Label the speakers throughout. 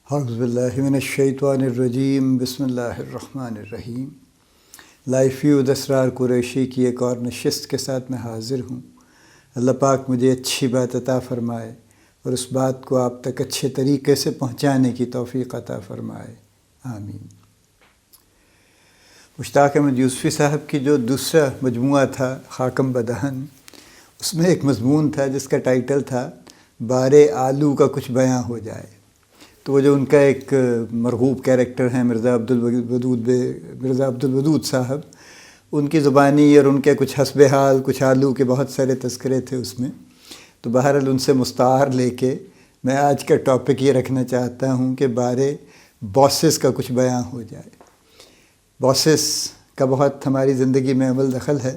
Speaker 1: اعوذ باللہ من الشیطان الرجیم، بسم اللہ الرحمن الرحیم۔ لائف ویو اسرار قریشی کی ایک اور نشست کے ساتھ میں حاضر ہوں۔ اللہ پاک مجھے اچھی بات عطا فرمائے اور اس بات کو آپ تک اچھے طریقے سے پہنچانے کی توفیق عطا فرمائے، آمین۔ مشتاق احمد یوسفی صاحب کی جو دوسرا مجموعہ تھا خاکم بدہن، اس میں ایک مضمون تھا جس کا ٹائٹل تھا بارے آلو کا کچھ بیاں ہو جائے۔ تو وہ جو ان کا ایک مرغوب کیریکٹر ہیں مرزا عبد الودود صاحب، ان کی زبانی اور ان کے کچھ حسب حال کچھ آلو کے بہت سارے تذکرے تھے اس میں۔ تو بہرحال ان سے مستعار لے کے میں آج کا ٹاپک یہ رکھنا چاہتا ہوں کہ بارے باسز کا کچھ بیاں ہو جائے۔ باسز کا بہت ہماری زندگی میں عمل دخل ہے،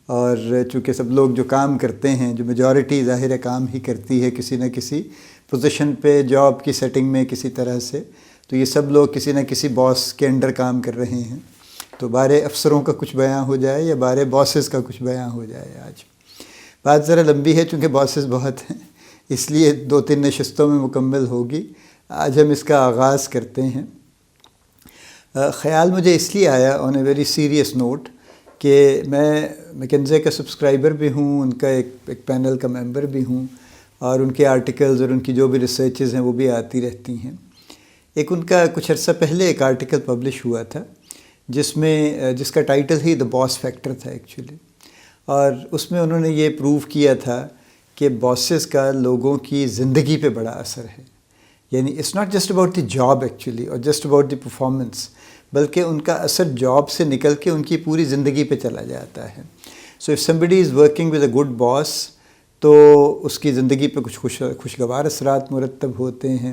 Speaker 1: اور چونکہ سب لوگ جو کام کرتے ہیں، جو میجورٹی ظاہر کام ہی کرتی ہے کسی نہ کسی پوزیشن پہ، جاب کی سیٹنگ میں کسی طرح سے، تو یہ سب لوگ کسی نہ کسی باس کے انڈر کام کر رہے ہیں۔ تو بارے افسروں کا کچھ بیاں ہو جائے یا بارے باسز کا کچھ بیاں ہو جائے۔ آج بات ذرا لمبی ہے چونکہ باسز بہت ہیں، اس لیے 2-3 نشستوں میں مکمل ہوگی۔ آج ہم اس کا آغاز کرتے ہیں۔ خیال مجھے اس لیے آیا آن اے ویری سیریس نوٹ کہ میں میکنزے کا سبسکرائبر بھی ہوں، ان کا ایک پینل کا ممبر بھی ہوں، اور ان کے آرٹیکلز اور ان کی جو بھی ریسرچز ہیں وہ بھی آتی رہتی ہیں۔ ایک ان کا کچھ عرصہ پہلے ایک آرٹیکل پبلش ہوا تھا جس کا ٹائٹل ہی دا باس فیکٹر تھا ایکچولی، اور اس میں انہوں نے یہ پروو کیا تھا کہ باسز کا لوگوں کی زندگی پہ بڑا اثر ہے۔ یعنی it's not just about the job actually اور جسٹ اباؤٹ دی پرفارمنس، بلکہ ان کا اثر جاب سے نکل کے ان کی پوری زندگی پہ چلا جاتا ہے۔ So if somebody is working with a good boss تو اس کی زندگی پہ کچھ خوشگوار اثرات مرتب ہوتے ہیں،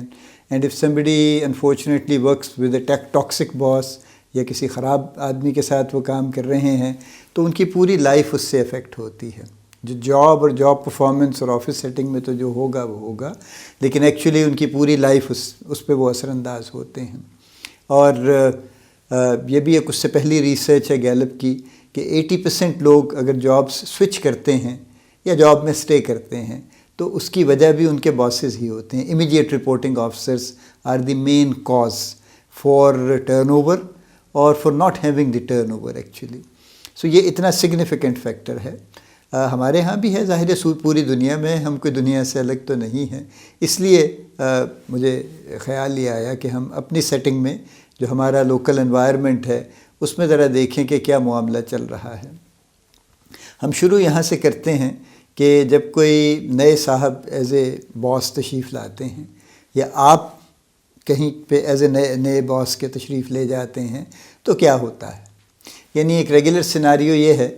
Speaker 1: and if somebody unfortunately works with a toxic boss یا کسی خراب آدمی کے ساتھ وہ کام کر رہے ہیں تو ان کی پوری لائف اس سے افیکٹ ہوتی ہے۔ جو جاب اور جاب پرفارمنس اور آفس سیٹنگ میں تو جو ہوگا وہ ہوگا، لیکن ایکچولی ان کی پوری لائف اس پہ وہ اثر انداز ہوتے ہیں۔ اور یہ بھی ایک اس سے پہلی ریسرچ ہے گیلپ کی کہ 80% لوگ اگر جابس سوئچ کرتے ہیں یا جاب میں سٹے کرتے ہیں تو اس کی وجہ بھی ان کے باسز ہی ہوتے ہیں۔ Immediate reporting officers are the main cause for turn over اور for not having the turn over actually. So یہ اتنا سگنیفیکنٹ فیکٹر ہے۔ ہمارے ہاں بھی ہے ظاہر ہے، پوری دنیا میں، ہم کوئی دنیا سے الگ تو نہیں ہیں۔ اس لیے مجھے خیال یہ آیا کہ ہم اپنی سیٹنگ میں جو ہمارا لوکل انوائرمنٹ ہے اس میں ذرا دیکھیں کہ کیا معاملہ چل رہا ہے۔ ہم شروع یہاں سے کرتے ہیں کہ جب کوئی نئے صاحب ایز اے باس تشریف لاتے ہیں یا آپ کہیں پہ ایز اے نئے باس کے تشریف لے جاتے ہیں تو کیا ہوتا ہے۔ یعنی ایک ریگولر سیناریو یہ ہے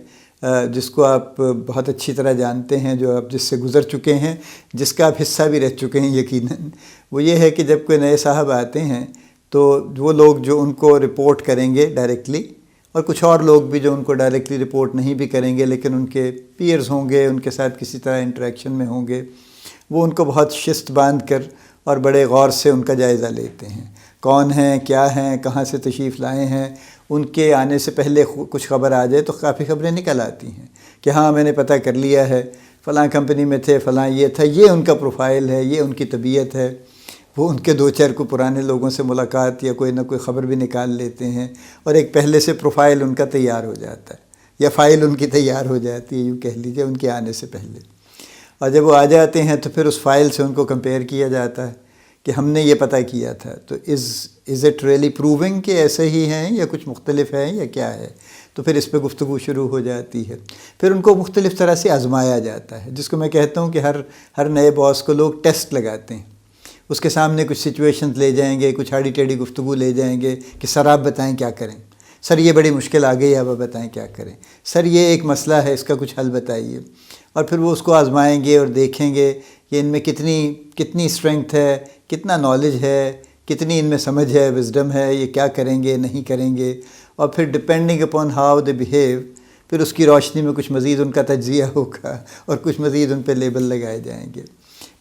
Speaker 1: جس کو آپ بہت اچھی طرح جانتے ہیں، جو آپ جس سے گزر چکے ہیں، جس کا آپ حصہ بھی رہ چکے ہیں یقیناً، وہ یہ ہے کہ جب کوئی نئے صاحب آتے ہیں تو وہ لوگ جو ان کو رپورٹ کریں گے ڈائریکٹلی، اور کچھ اور لوگ بھی جو ان کو ڈائریکٹلی رپورٹ نہیں بھی کریں گے لیکن ان کے پیئرز ہوں گے، ان کے ساتھ کسی طرح انٹریکشن میں ہوں گے، وہ ان کو بہت شست باندھ کر اور بڑے غور سے ان کا جائزہ لیتے ہیں۔ کون ہیں، کیا ہیں، کہاں سے تشریف لائے ہیں۔ ان کے آنے سے پہلے کچھ خبر آ جائے تو کافی خبریں نکل آتی ہیں کہ ہاں میں نے پتہ کر لیا ہے، فلاں کمپنی میں تھے، فلاں یہ تھا، یہ ان کا پروفائل ہے، یہ ان کی طبیعت ہے۔ وہ ان کے 2-4 کو پرانے لوگوں سے ملاقات یا کوئی نہ کوئی خبر بھی نکال لیتے ہیں، اور ایک پہلے سے پروفائل ان کا تیار ہو جاتا ہے، یا فائل ان کی تیار ہو جاتی ہے، یوں کہہ لیجیے، ان کے آنے سے پہلے۔ اور جب وہ آ جاتے ہیں تو پھر اس فائل سے ان کو کمپیئر کیا جاتا ہے کہ ہم نے یہ پتہ کیا تھا، تو از اٹ ریئلی پروونگ کہ ایسے ہی ہیں یا کچھ مختلف ہے یا کیا ہے۔ تو پھر اس پہ گفتگو شروع ہو جاتی ہے۔ پھر ان کو مختلف طرح سے آزمایا جاتا ہے، جس کو میں کہتا ہوں کہ ہر نئے باس کو لوگ ٹیسٹ لگاتے ہیں۔ اس کے سامنے کچھ سچویشنز لے جائیں گے، کچھ آڑی ٹیڑھی گفتگو لے جائیں گے کہ سر آپ بتائیں کیا کریں، سر یہ بڑی مشکل آ گئی، آپ بتائیں کیا کریں، سر یہ ایک مسئلہ ہے، اس کا کچھ حل بتائیے۔ اور پھر وہ اس کو آزمائیں گے اور دیکھیں گے کہ ان میں کتنی اسٹرینگتھ ہے، کتنا نالج ہے، کتنی ان میں سمجھ ہے، وزڈم ہے، یہ کیا کریں گے، نہیں کریں گے۔ اور پھر depending upon how they behave, پھر اس کی روشنی میں کچھ مزید ان کا تجزیہ ہوگا اور کچھ مزید ان پہ لیبل لگائے جائیں گے۔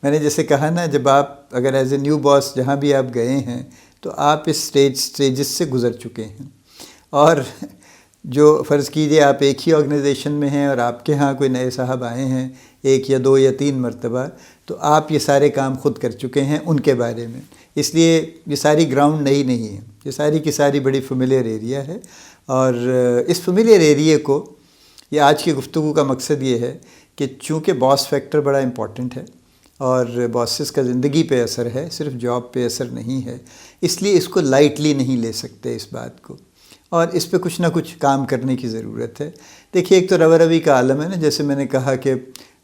Speaker 1: میں نے جیسے کہا نا، جب آپ اگر ایز اے نیو باس جہاں بھی آپ گئے ہیں تو آپ اس سٹیجز سے گزر چکے ہیں، اور جو فرض کیجئے آپ ایک ہی آرگنائزیشن میں ہیں اور آپ کے ہاں کوئی نئے صاحب آئے ہیں 1 یا 2 یا 3 مرتبہ، تو آپ یہ سارے کام خود کر چکے ہیں ان کے بارے میں، اس لیے یہ ساری گراؤنڈ نئی نہیں ہے، یہ ساری کی ساری بڑی فیملیئر ایریا ہے۔ اور اس فیملیئر ایریے کو، یہ آج کی گفتگو کا مقصد یہ ہے کہ چونکہ باس فیکٹر بڑا امپورٹنٹ ہے اور باسز کا زندگی پہ اثر ہے، صرف جاب پہ اثر نہیں ہے، اس لیے اس کو لائٹلی نہیں لے سکتے اس بات کو، اور اس پہ کچھ نہ کچھ کام کرنے کی ضرورت ہے۔ دیکھیے ایک تو روی کا عالم ہے نا، جیسے میں نے کہا کہ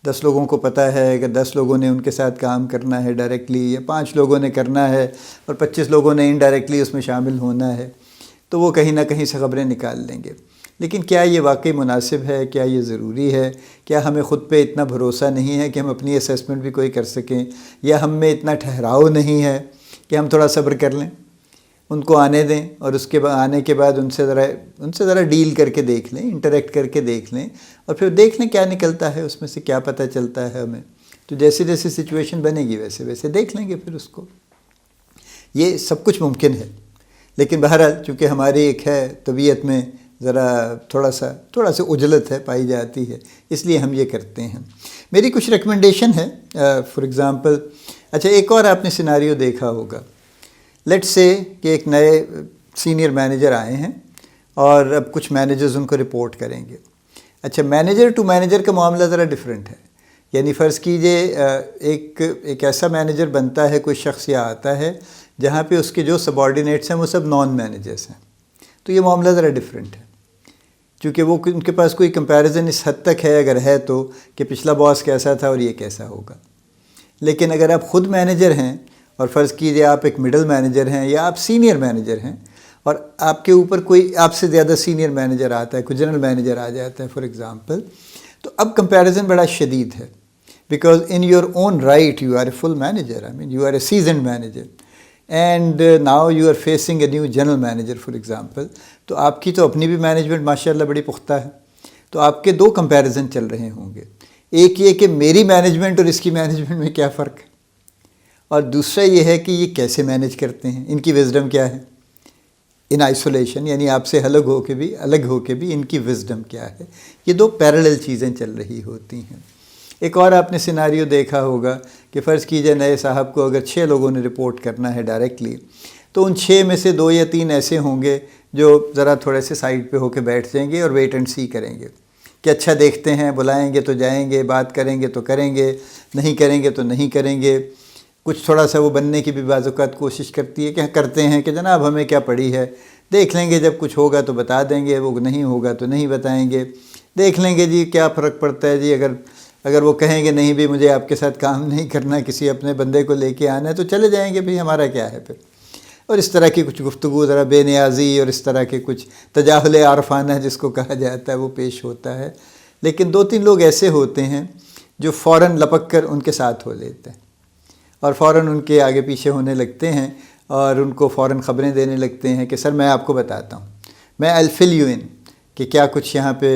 Speaker 1: 10 لوگوں کو پتہ ہے کہ 10 لوگوں نے ان کے ساتھ کام کرنا ہے ڈائریکٹلی، یا 5 لوگوں نے کرنا ہے اور 25 لوگوں نے انڈائریکٹلی اس میں شامل ہونا ہے، تو وہ کہیں نہ کہیں سے خبریں نکال لیں گے۔ لیکن کیا یہ واقعی مناسب ہے؟ کیا یہ ضروری ہے؟ کیا ہمیں خود پہ اتنا بھروسہ نہیں ہے کہ ہم اپنی اسیسمنٹ بھی کوئی کر سکیں، یا ہم میں اتنا ٹھہراؤ نہیں ہے کہ ہم تھوڑا صبر کر لیں، ان کو آنے دیں، اور اس کے آنے کے بعد ان سے ذرا ڈیل کر کے دیکھ لیں، انٹریکٹ کر کے دیکھ لیں، اور پھر دیکھ لیں کیا نکلتا ہے اس میں سے، کیا پتہ چلتا ہے ہمیں۔ تو جیسے جیسے سچویشن بنے گی ویسے ویسے دیکھ لیں گے پھر اس کو۔ یہ سب کچھ ممکن ہے، لیکن بہرحال چونکہ ہماری ایک ہے طبیعت میں ذرا تھوڑا سا عجلت ہے پائی جاتی ہے، اس لیے ہم یہ کرتے ہیں۔ میری کچھ ریکمنڈیشن ہے، فار ایگزامپل، اچھا ایک اور آپ نے سیناریو دیکھا ہوگا، لیٹس سے کہ ایک نئے سینئر مینیجر آئے ہیں اور اب کچھ مینیجرز ان کو رپورٹ کریں گے۔ اچھا مینیجر ٹو مینیجر کا معاملہ ذرا ڈیفرنٹ ہے، یعنی فرض کیجئے ایک ایسا مینیجر بنتا ہے، کوئی شخص یا آتا ہے جہاں پہ اس کے جو سبارڈینیٹس ہیں وہ سب نان مینیجرس ہیں، تو یہ معاملہ ذرا ڈیفرنٹ ہے، چونکہ وہ ان کے پاس کوئی کمپیریزن اس حد تک ہے اگر ہے تو، کہ پچھلا باس کیسا تھا اور یہ کیسا ہوگا۔ لیکن اگر آپ خود مینیجر ہیں اور فرض کیجئے آپ ایک مڈل مینیجر ہیں یا آپ سینئر مینیجر ہیں، اور آپ کے اوپر کوئی آپ سے زیادہ سینئر مینیجر آتا ہے، کوئی جنرل مینیجر آ جاتا ہے فار ایگزامپل، تو اب کمپیریزن بڑا شدید ہے، because in your own right you are a full manager, you are a seasoned manager, and now you are facing a new general manager for example, تو آپ کی تو اپنی بھی مینجمنٹ ماشاء اللہ بڑی پختہ ہے، تو آپ کے 2 کمپیریزن چل رہے ہوں گے، ایک یہ کہ میری مینجمنٹ اور اس کی مینجمنٹ میں کیا فرق ہے، اور دوسرا یہ ہے کہ یہ کیسے مینیج کرتے ہیں، ان کی وزڈم کیا ہے ان آئسولیشن، یعنی آپ سے الگ ہو کے بھی ان کی وزڈم کیا ہے۔ یہ 2 پیرالل چیزیں چل رہی ہوتی ہیں۔ ایک اور آپ نے سیناریو دیکھا ہوگا کہ فرض کیجئے نئے صاحب کو اگر 6 لوگوں نے رپورٹ کرنا ہے ڈائریکٹلی، تو ان 6 میں سے 2 یا 3 ایسے ہوں گے جو ذرا تھوڑے سے سائڈ پہ ہو کے بیٹھ جائیں گے اور ویٹ اینڈ سی کریں گے کہ اچھا دیکھتے ہیں، بلائیں گے تو جائیں گے، بات کریں گے تو کریں گے، نہیں کریں گے تو نہیں کریں گے۔ کچھ تھوڑا سا وہ بننے کی بھی بعض اوقات کوشش کرتے ہیں کہ جناب ہمیں کیا پڑی ہے، دیکھ لیں گے، جب کچھ ہوگا تو بتا دیں گے، وہ نہیں ہوگا تو نہیں بتائیں گے، دیکھ لیں گے جی کیا فرق پڑتا ہے جی، اگر وہ کہیں گے نہیں بھی مجھے آپ کے ساتھ کام نہیں کرنا، کسی اپنے بندے کو لے کے آنا ہے تو چلے جائیں گے، بھی ہمارا کیا ہے پھر۔ اور اس طرح کی کچھ گفتگو، ذرا بے نیازی اور اس طرح کے کچھ تجاہل عارفانہ جس کو کہا جاتا ہے وہ پیش ہوتا ہے۔ لیکن 2-3 لوگ ایسے ہوتے ہیں جو فوراً لپک کر ان کے ساتھ ہو لیتے ہیں اور فوراً ان کے آگے پیچھے ہونے لگتے ہیں اور ان کو فوراً خبریں دینے لگتے ہیں کہ سر میں آپ کو بتاتا ہوں، میں I'll fill you in کہ کیا کچھ یہاں پہ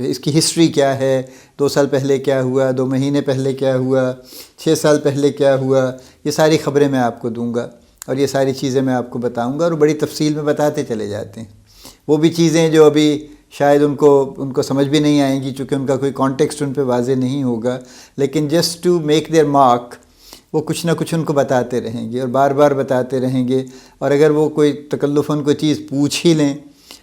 Speaker 1: اس کی ہسٹری کیا ہے، 2 سال پہلے کیا ہوا، 2 مہینے پہلے کیا ہوا، 6 سال پہلے کیا ہوا، یہ ساری خبریں میں آپ کو دوں گا اور یہ ساری چیزیں میں آپ کو بتاؤں گا، اور بڑی تفصیل میں بتاتے چلے جاتے ہیں۔ وہ بھی چیزیں جو ابھی شاید ان کو سمجھ بھی نہیں آئیں گی چونکہ ان کا کوئی کانٹیکسٹ ان پہ واضح نہیں ہوگا، لیکن just to make their mark وہ کچھ نہ کچھ ان کو بتاتے رہیں گے اور بار بار بتاتے رہیں گے، اور اگر وہ کوئی تکلفاً کوئی چیز پوچھ ہی لیں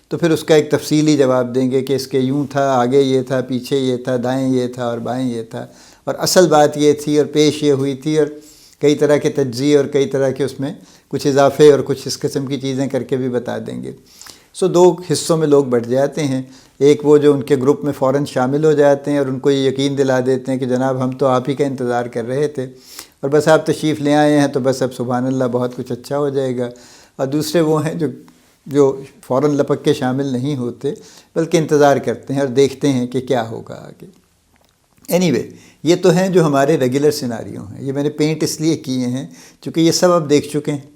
Speaker 1: تو پھر اس کا ایک تفصیلی جواب دیں گے کہ اس کے یوں تھا، آگے یہ تھا، پیچھے یہ تھا، دائیں یہ تھا اور بائیں یہ تھا، اور اصل بات یہ تھی اور پیش یہ ہوئی تھی، اور کئی طرح کے تجزیے اور کئی طرح کے اس میں کچھ اضافے اور کچھ اس قسم کی چیزیں کر کے بھی بتا دیں گے۔ 2 حصوں میں لوگ بٹ جاتے ہیں، ایک وہ جو ان کے گروپ میں فوراً شامل ہو جاتے ہیں اور ان کو یہ یقین دلا دیتے ہیں کہ جناب ہم تو آپ ہی کا انتظار کر رہے تھے اور بس آپ تشریف لے آئے ہیں تو بس اب سبحان اللہ بہت کچھ اچھا ہو جائے گا، اور دوسرے وہ ہیں جو فوراً لپک کے شامل نہیں ہوتے بلکہ انتظار کرتے ہیں اور دیکھتے ہیں کہ کیا ہوگا آگے۔ اینی وے یہ تو ہیں جو ہمارے ریگولر سیناریو ہیں، یہ میں نے پینٹ اس لیے کیے ہیں چونکہ یہ سب آپ دیکھ چکے ہیں،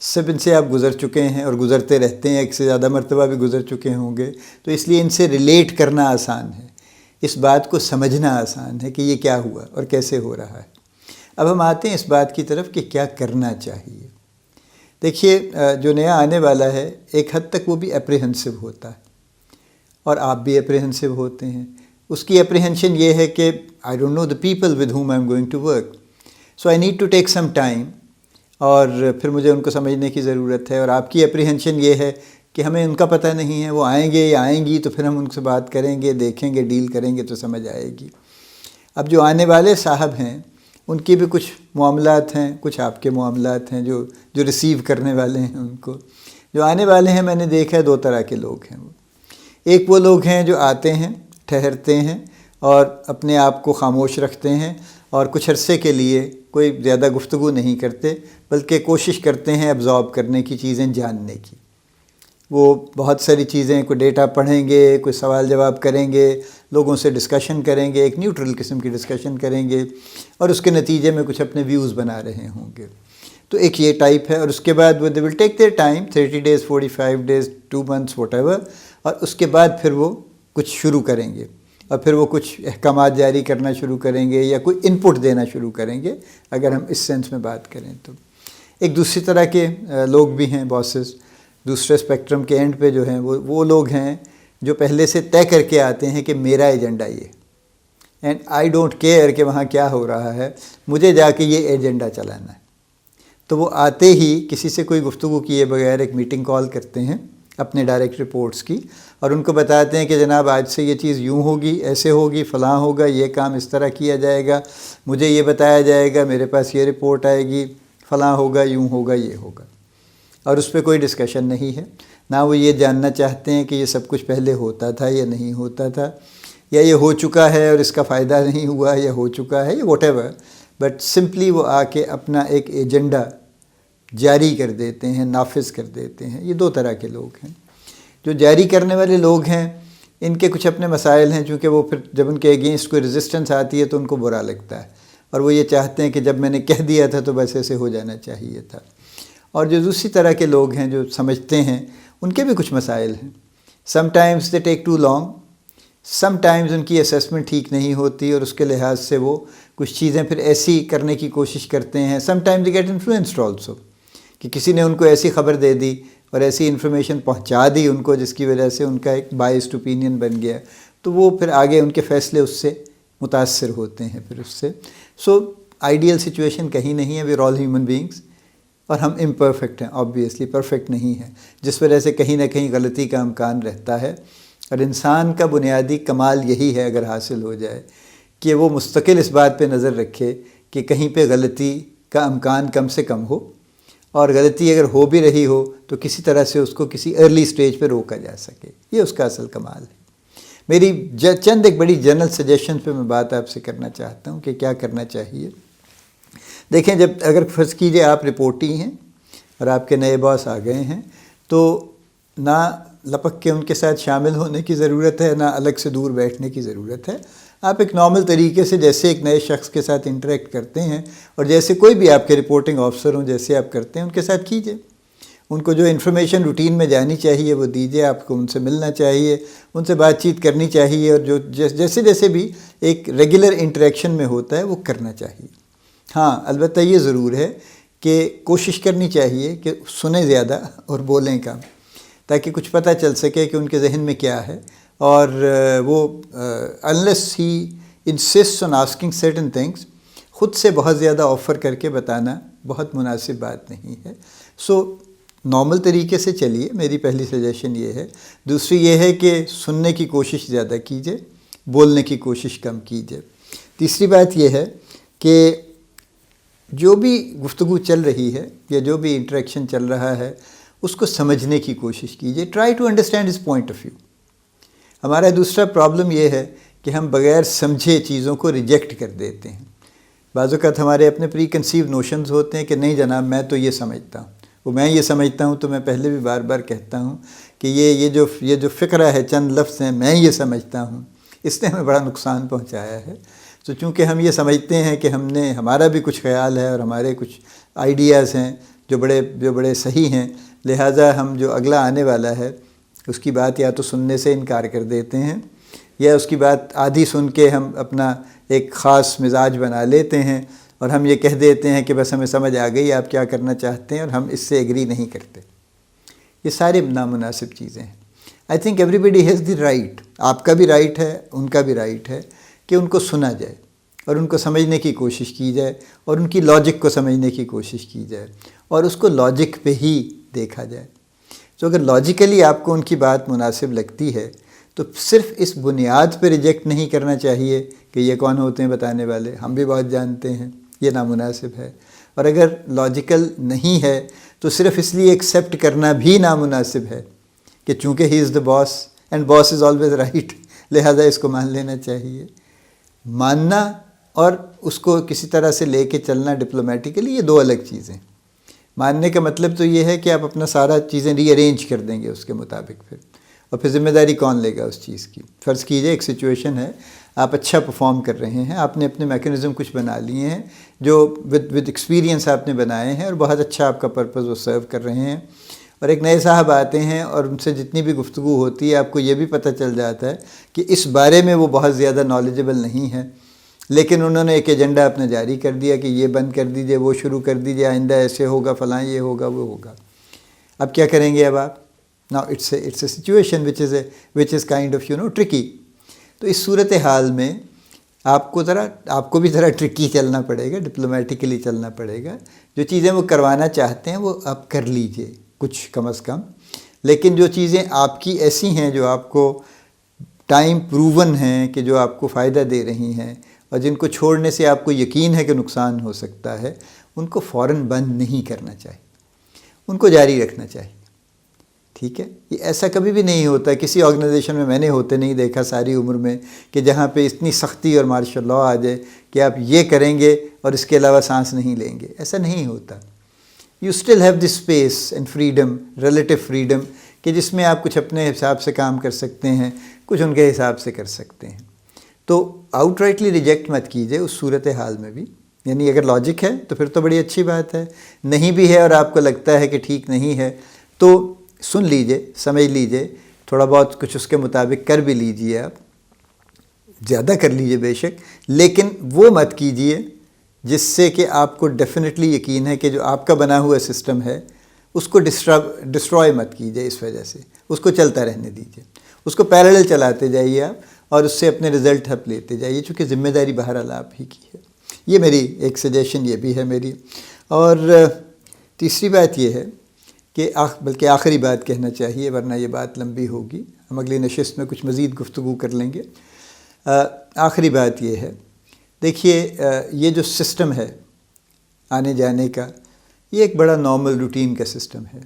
Speaker 1: سب ان سے آپ گزر چکے ہیں اور گزرتے رہتے ہیں، ایک سے زیادہ مرتبہ بھی گزر چکے ہوں گے، تو اس لیے ان سے ریلیٹ کرنا آسان ہے، اس بات کو سمجھنا آسان ہے کہ یہ کیا ہوا اور کیسے ہو رہا ہے۔ اب ہم آتے ہیں اس بات کی طرف کہ کیا کرنا چاہیے۔ دیکھیے جو نیا آنے والا ہے ایک حد تک وہ بھی اپریہنسو ہوتا ہے اور آپ بھی اپریہنسو ہوتے ہیں، اس کی اپریہنشن یہ ہے کہ I don't know the people with whom I am going to work, so I need to take some time, اور پھر مجھے ان کو سمجھنے کی ضرورت ہے. اور آپ کی اپریہنشن یہ ہے کہ ہمیں ان کا پتہ نہیں ہے، وہ آئیں گے یا آئیں گی، تو پھر ہم ان سے بات کریں گے، دیکھیں گے، ڈیل کریں گے تو سمجھ آئے گی. اب جو آنے والے صاحب ہیں ان کی بھی کچھ معاملات ہیں، کچھ آپ کے معاملات ہیں جو ریسیو کرنے والے ہیں. ان کو جو آنے والے ہیں، میں نے دیکھا ہے 2 طرح کے لوگ ہیں. ایک وہ لوگ ہیں جو آتے ہیں، ٹھہرتے ہیں اور اپنے آپ کو خاموش رکھتے ہیں اور کچھ عرصے کے لیے کوئی زیادہ گفتگو نہیں کرتے، بلکہ کوشش کرتے ہیں ایبزارب کرنے کی، چیزیں جاننے کی. وہ بہت ساری چیزیں، کوئی ڈیٹا پڑھیں گے، کوئی سوال جواب کریں گے، لوگوں سے ڈسکشن کریں گے، ایک نیوٹرل قسم کی ڈسکشن کریں گے، اور اس کے نتیجے میں کچھ اپنے ویوز بنا رہے ہوں گے. تو ایک یہ ٹائپ ہے. اور اس کے بعد وہ they will take their time, 30 days 45 days 2 months whatever, اور اس کے بعد پھر وہ کچھ شروع کریں گے، اور پھر وہ کچھ احکامات جاری کرنا شروع کریں گے یا کوئی ان پٹ دینا شروع کریں گے، اگر ہم اس سینس میں بات کریں تو. ایک دوسری طرح کے لوگ بھی ہیں، باسز، دوسرے اسپیکٹرم کے اینڈ پہ جو ہیں وہ لوگ ہیں جو پہلے سے طے کر کے آتے ہیں کہ میرا ایجنڈا یہ، اینڈ آئی ڈونٹ کیئر کہ وہاں کیا ہو رہا ہے، مجھے جا کے یہ ایجنڈا چلانا ہے. تو وہ آتے ہی کسی سے کوئی گفتگو کیے بغیر ایک میٹنگ کال کرتے ہیں اپنے ڈائریکٹ رپورٹس کی، اور ان کو بتاتے ہیں کہ جناب آج سے یہ چیز یوں ہوگی، ایسے ہوگی، فلاں ہوگا، یہ کام اس طرح کیا جائے گا، مجھے یہ بتایا جائے گا، میرے پاس یہ رپورٹ آئے گی، فلاں ہوگا، یوں ہوگا، یہ ہوگا. اور اس پہ کوئی ڈسکشن نہیں ہے. نہ وہ یہ جاننا چاہتے ہیں کہ یہ سب کچھ پہلے ہوتا تھا یا نہیں ہوتا تھا، یا یہ ہو چکا ہے اور اس کا فائدہ نہیں ہوا، یا ہو چکا ہے، یا واٹ ایور. بٹ سمپلی وہ آ کے اپنا ایک ایجنڈا جاری کر دیتے ہیں، نافذ کر دیتے ہیں. یہ 2 طرح کے لوگ ہیں. جو جاری کرنے والے لوگ ہیں ان کے کچھ اپنے مسائل ہیں، چونکہ وہ پھر جب ان کے اگینسٹ کوئی ریزسٹنس آتی ہے تو ان کو برا لگتا ہے، اور وہ یہ چاہتے ہیں کہ جب میں نے کہہ دیا تھا تو بس ایسے ہو جانا چاہیے تھا. اور جو دوسری طرح کے لوگ ہیں جو سمجھتے ہیں، ان کے بھی کچھ مسائل ہیں. Sometimes they take too long, sometimes ان کی اسیسمنٹ ٹھیک نہیں ہوتی، اور اس کے لحاظ سے وہ کچھ چیزیں پھر ایسی کرنے کی کوشش کرتے ہیں. Sometimes they get influenced also, کہ کسی نے ان کو ایسی خبر دے دی اور ایسی انفارمیشن پہنچا دی ان کو جس کی وجہ سے ان کا ایک بائسڈ اوپینین بن گیا، تو وہ پھر آگے ان کے فیصلے اس سے متاثر ہوتے ہیں پھر اس سے. سو آئیڈیل سچویشن کہیں نہیں ہے. We are all human beings, اور ہم امپرفیکٹ ہیں، آبویسلی پرفیکٹ نہیں ہیں، جس وجہ سے کہیں نہ کہیں غلطی کا امکان رہتا ہے. اور انسان کا بنیادی کمال یہی ہے، اگر حاصل ہو جائے، کہ وہ مستقل اس بات پہ نظر رکھے کہ کہیں پہ غلطی کا امکان کم سے کم ہو، اور غلطی اگر ہو بھی رہی ہو تو کسی طرح سے اس کو کسی ارلی سٹیج پہ روکا جا سکے. یہ اس کا اصل کمال ہے. میری چند ایک بڑی جنرل سجیشن پہ میں بات آپ سے کرنا چاہتا ہوں کہ کیا کرنا چاہیے. دیکھیں، جب اگر فرض کیجئے آپ رپورٹی ہیں اور آپ کے نئے باس آ گئے ہیں، تو نہ لپک کے ان کے ساتھ شامل ہونے کی ضرورت ہے، نہ الگ سے دور بیٹھنے کی ضرورت ہے. آپ ایک نارمل طریقے سے جیسے ایک نئے شخص کے ساتھ انٹریکٹ کرتے ہیں، اور جیسے کوئی بھی آپ کے رپورٹنگ آفیسر ہوں جیسے آپ کرتے ہیں، ان کے ساتھ کیجئے. ان کو جو انفارمیشن روٹین میں جانی چاہیے وہ دیجئے. آپ کو ان سے ملنا چاہیے، ان سے بات چیت کرنی چاہیے، اور جو جیسے جیسے بھی ایک ریگولر انٹریکشن میں ہوتا ہے وہ کرنا چاہیے. ہاں، البتہ یہ ضرور ہے کہ کوشش کرنی چاہیے کہ سنیں زیادہ اور بولیں کم، تاکہ کچھ پتہ چل سکے کہ ان کے ذہن میں کیا ہے. اور وہ unless he insists on asking certain things، خود سے بہت زیادہ آفر کر کے بتانا بہت مناسب بات نہیں ہے. سو نارمل طریقے سے چلیے، میری پہلی سجیشن یہ ہے. دوسری یہ ہے کہ سننے کی کوشش زیادہ کیجیے، بولنے کی کوشش کم کیجیے. تیسری بات یہ ہے کہ جو بھی گفتگو چل رہی ہے یا جو بھی انٹریکشن چل رہا ہے اس کو سمجھنے کی کوشش کیجیے. Try to understand his point of view. ہمارا دوسرا پرابلم یہ ہے کہ ہم بغیر سمجھے چیزوں کو ریجیکٹ کر دیتے ہیں. بعض اوقات ہمارے اپنے پری کنسیو نوشنز ہوتے ہیں کہ نہیں جناب میں تو یہ سمجھتا ہوں، وہ میں یہ سمجھتا ہوں. تو میں پہلے بھی بار بار کہتا ہوں کہ یہ جو فقرہ ہے، چند لفظ ہیں، میں یہ سمجھتا ہوں، اس نے ہمیں بڑا نقصان پہنچایا ہے. تو چونکہ ہم یہ سمجھتے ہیں کہ ہمارا بھی کچھ خیال ہے اور ہمارے کچھ آئیڈیاز ہیں جو بڑے صحیح ہیں، لہٰذا ہم جو اگلا آنے والا ہے اس کی بات یا تو سننے سے انکار کر دیتے ہیں، یا اس کی بات آدھی سن کے ہم اپنا ایک خاص مزاج بنا لیتے ہیں، اور ہم یہ کہہ دیتے ہیں کہ بس ہمیں سمجھ آ گئی آپ کیا کرنا چاہتے ہیں، اور ہم اس سے ایگری نہیں کرتے. یہ سارے نامناسب چیزیں ہیں. I think everybody has the right آپ کا بھی رائٹ ہے، ان کا بھی رائٹ ہے کہ ان کو سنا جائے اور ان کو سمجھنے کی کوشش کی جائے اور ان کی لاجک کو سمجھنے کی کوشش کی جائے اور اس کو لاجک پہ ہی دیکھا جائے۔ تو اگر لاجیکلی آپ کو ان کی بات مناسب لگتی ہے تو صرف اس بنیاد پہ ریجیکٹ نہیں کرنا چاہیے کہ یہ کون ہوتے ہیں بتانے والے، ہم بھی بہت جانتے ہیں، یہ نامناسب ہے۔ اور اگر لاجیکل نہیں ہے تو صرف اس لیے ایکسیپٹ کرنا بھی نامناسب ہے کہ چونکہ he is the boss and boss is always right, لہذا اس کو مان لینا چاہیے۔ ماننا اور اس کو کسی طرح سے لے کے چلنا ڈپلومیٹیکلی، یہ دو الگ چیزیں۔ ماننے کا مطلب تو یہ ہے کہ آپ اپنا سارا چیزیں ری ارینج کر دیں گے اس کے مطابق، اور پھر ذمہ داری کون لے گا اس چیز کی؟ فرض کیجئے ایک سچویشن ہے، آپ اچھا پرفارم کر رہے ہیں، آپ نے اپنے میکینزم کچھ بنا لیے ہیں جو ود ایکسپیرینس آپ نے بنائے ہیں اور بہت اچھا آپ کا پرپز وہ سرو کر رہے ہیں، اور ایک نئے صاحب آتے ہیں اور ان سے جتنی بھی گفتگو ہوتی ہے آپ کو یہ بھی پتہ چل جاتا ہے کہ اس بارے میں وہ بہت زیادہ نالجبل نہیں ہے، لیکن انہوں نے ایک ایجنڈا اپنا جاری کر دیا کہ یہ بند کر دیجئے، وہ شروع کر دیجئے، آئندہ ایسے ہوگا، فلاں یہ ہوگا، وہ ہوگا۔ اب کیا کریں گے اب آپ؟ Now it's a situation which is kind of tricky۔ تو اس صورتحال میں آپ کو بھی ذرا ٹرکی چلنا پڑے گا، ڈپلومیٹیکلی چلنا پڑے گا۔ جو چیزیں وہ کروانا چاہتے ہیں وہ آپ کر لیجئے کچھ کم از کم، لیکن جو چیزیں آپ کی ایسی ہیں جو آپ کو ٹائم پروون ہیں کہ جو آپ کو فائدہ دے رہی ہیں اور جن کو چھوڑنے سے آپ کو یقین ہے کہ نقصان ہو سکتا ہے، ان کو فوراً بند نہیں کرنا چاہیے، ان کو جاری رکھنا چاہیے۔ ٹھیک ہے، یہ ایسا کبھی بھی نہیں ہوتا، کسی آرگنائزیشن میں نے ہوتے نہیں دیکھا ساری عمر میں کہ جہاں پہ اتنی سختی اور مارشل لاء آ جائے کہ آپ یہ کریں گے اور اس کے علاوہ سانس نہیں لیں گے، ایسا نہیں ہوتا۔ You still have the space and freedom, relative freedom, کہ جس میں آپ کچھ اپنے حساب سے کام کر سکتے ہیں، کچھ ان کے حساب سے کر سکتے ہیں۔ تو آؤٹ رائٹلی ریجیکٹ مت کیجئے اس صورتحال میں بھی، یعنی اگر لاجک ہے تو پھر تو بڑی اچھی بات ہے، نہیں بھی ہے اور آپ کو لگتا ہے کہ ٹھیک نہیں ہے تو سن لیجئے، سمجھ لیجئے، تھوڑا بہت کچھ اس کے مطابق کر بھی لیجئے، آپ زیادہ کر لیجئے بے شک، لیکن وہ مت کیجئے جس سے کہ آپ کو ڈیفینیٹلی یقین ہے کہ جو آپ کا بنا ہوا سسٹم ہے اس کو ڈسٹروائے مت کیجئے، اس وجہ سے اس کو چلتا رہنے دیجئے، اس کو پیرالل چلاتے جائیے آپ اور اس سے اپنے رزلٹ ہپ لیتے جائیے، چونکہ ذمہ داری بہرحال آپ ہی کی ہے۔ یہ میری ایک سجیشن یہ بھی ہے میری۔ اور تیسری بات یہ ہے کہ بلکہ آخری بات کہنا چاہیے ورنہ یہ بات لمبی ہوگی، ہم اگلی نشست میں کچھ مزید گفتگو کر لیں گے۔ آخری بات یہ ہے، دیکھیے یہ جو سسٹم ہے آنے جانے کا، یہ ایک بڑا نارمل روٹین کا سسٹم ہے۔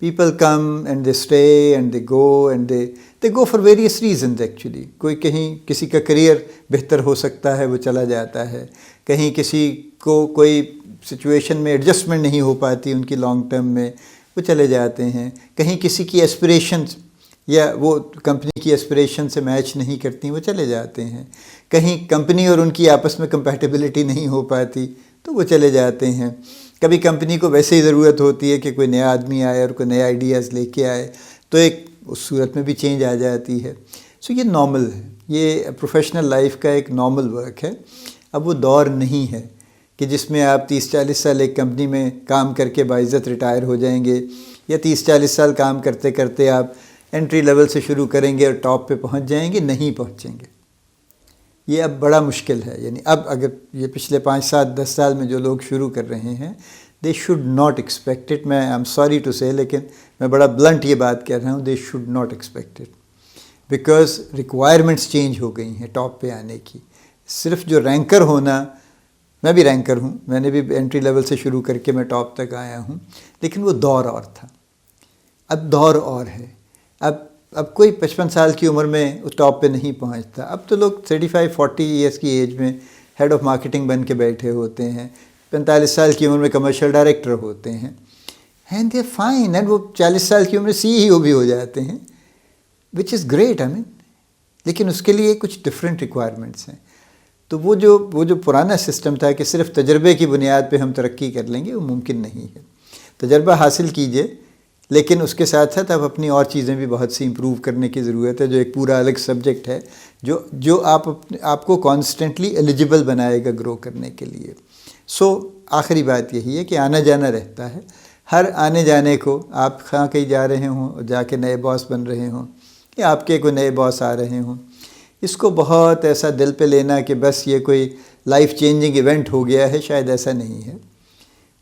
Speaker 1: People come and they stay and they go and they go for various reasons actually. کوئی کہیں کسی کا کریئر بہتر ہو سکتا ہے وہ چلا جاتا ہے، کہیں کسی کو کوئی سچویشن میں ایڈجسٹمنٹ نہیں ہو پاتی ان کی لانگ ٹرم میں، وہ چلے جاتے ہیں، کہیں کسی کی ایسپریشنز یا وہ کمپنی کی ایسپریشن سے میچ نہیں کرتی وہ چلے جاتے ہیں، کہیں کمپنی اور ان کی آپس میں کمپیٹیبلٹی نہیں ہو پاتی تو وہ چلے جاتے ہیں، کبھی کمپنی کو ویسے ہی ضرورت ہوتی ہے کہ کوئی نیا آدمی آئے اور کوئی نئے آئیڈیاز لے کے آئے تو ایک اس صورت میں بھی چینج آ جاتی ہے۔ سو یہ نارمل ہے، یہ پروفیشنل لائف کا ایک نارمل ورک ہے۔ اب وہ دور نہیں ہے کہ جس میں آپ 30-40 سال ایک کمپنی میں کام کر کے باعزت ریٹائر ہو جائیں گے، یا 30-40 سال کام کرتے کرتے آپ انٹری لیول سے شروع کریں گے اور ٹاپ پہ پہنچ جائیں گے، نہیں پہنچیں گے۔ یہ اب بڑا مشکل ہے، یعنی اب اگر یہ پچھلے 5-7-10 سال میں جو لوگ شروع کر رہے ہیں دے شوڈ ناٹ ایکسپیکٹ اٹ، میں آئی ایم سوری ٹو سے، لیکن میں بڑا بلنٹ یہ بات کہہ رہا ہوں، they should not expect it, because requirements change ہو گئی ہیں ٹاپ پہ آنے کی۔ صرف جو رینکر ہونا، میں بھی رینکر ہوں، میں نے بھی انٹری لیول سے شروع کر کے میں ٹاپ تک آیا ہوں، لیکن وہ دور اور تھا، اب دور اور ہے۔ اب کوئی 55 سال کی عمر میں اس ٹاپ پہ نہیں پہنچتا، اب تو لوگ 35-40 ایئرس کی ایج میں ہیڈ آف مارکیٹنگ بن کے بیٹھے ہوتے ہیں، 45 سال کی عمر میں کمرشل ڈائریکٹر ہوتے ہیں، اینڈ دے فائن، اینڈ وہ 40 سال کی عمر میں CEO بھی ہو جاتے ہیں، وچ از گریٹ، لیکن اس کے لیے کچھ ڈفرینٹ ریکوائرمنٹس ہیں۔ تو وہ جو پرانا سسٹم تھا کہ صرف تجربے کی بنیاد پہ ہم ترقی کر لیں گے، وہ ممکن نہیں ہے۔ تجربہ حاصل کیجئے، لیکن اس کے ساتھ ساتھ اب اپنی اور چیزیں بھی بہت سی امپروو کرنے کی ضرورت ہے، جو ایک پورا الگ سبجیکٹ ہے جو آپ کو کانسٹنٹلی ایلیجبل بنائے گا گرو کرنے کے لیے۔ سو آخری بات یہی ہے کہ آنا جانا رہتا ہے، ہر آنے جانے کو آپ کہیں جا رہے ہوں اور جا کے نئے باس بن رہے ہوں، یا آپ کے کوئی نئے باس آ رہے ہوں، اس کو بہت ایسا دل پہ لینا کہ بس یہ کوئی لائف چینجنگ ایونٹ ہو گیا ہے، شاید ایسا نہیں ہے۔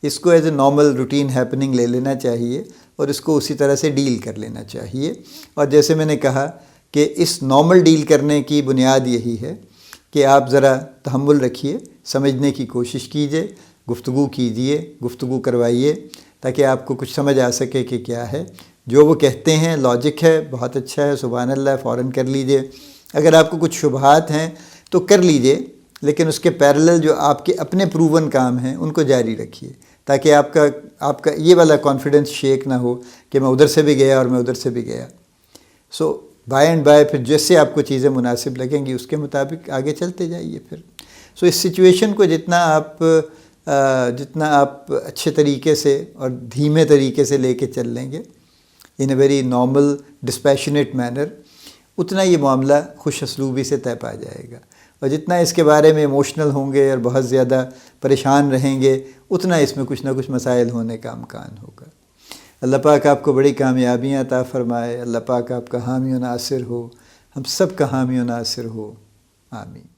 Speaker 1: اس کو as a normal routine happening لے لینا چاہیے اور اس کو اسی طرح سے ڈیل کر لینا چاہیے۔ اور جیسے میں نے کہا کہ اس نارمل ڈیل کرنے کی بنیاد یہی ہے کہ آپ ذرا تحمل رکھیے، سمجھنے کی کوشش کیجیے، گفتگو کیجیے، گفتگو کروائیے، تاکہ آپ کو کچھ سمجھ آ سکے کہ کیا ہے جو وہ کہتے ہیں۔ لاجک ہے، بہت اچھا ہے، سبحان اللہ، فوراً کر لیجیے۔ اگر آپ کو کچھ شبہات ہیں تو کر لیجیے، لیکن اس کے پیرلل جو آپ کے اپنے پروون کام ہیں ان کو جاری رکھیے، تاکہ آپ کا یہ والا کانفیڈنس شیک نہ ہو کہ میں ادھر سے بھی گیا اور میں ادھر سے بھی گیا۔ سو بائی اینڈ بائی پھر جیسے آپ کو چیزیں مناسب لگیں گی اس کے مطابق آگے چلتے جائیے پھر۔ سو اس سچویشن کو جتنا آپ اچھے طریقے سے اور دھیمے طریقے سے لے کے چل لیں گے in a very normal dispassionate manner, اتنا یہ معاملہ خوش اسلوبی سے طے پا جائے گا۔ اور جتنا اس کے بارے میں ایموشنل ہوں گے اور بہت زیادہ پریشان رہیں گے، اتنا اس میں کچھ نہ کچھ مسائل ہونے کا امکان ہوگا۔ اللہ پاک آپ کو بڑی کامیابیاں عطا فرمائے، اللہ پاک آپ کا حامی و ناصر ہو، ہم سب کا حامی و ناصر ہو، آمین۔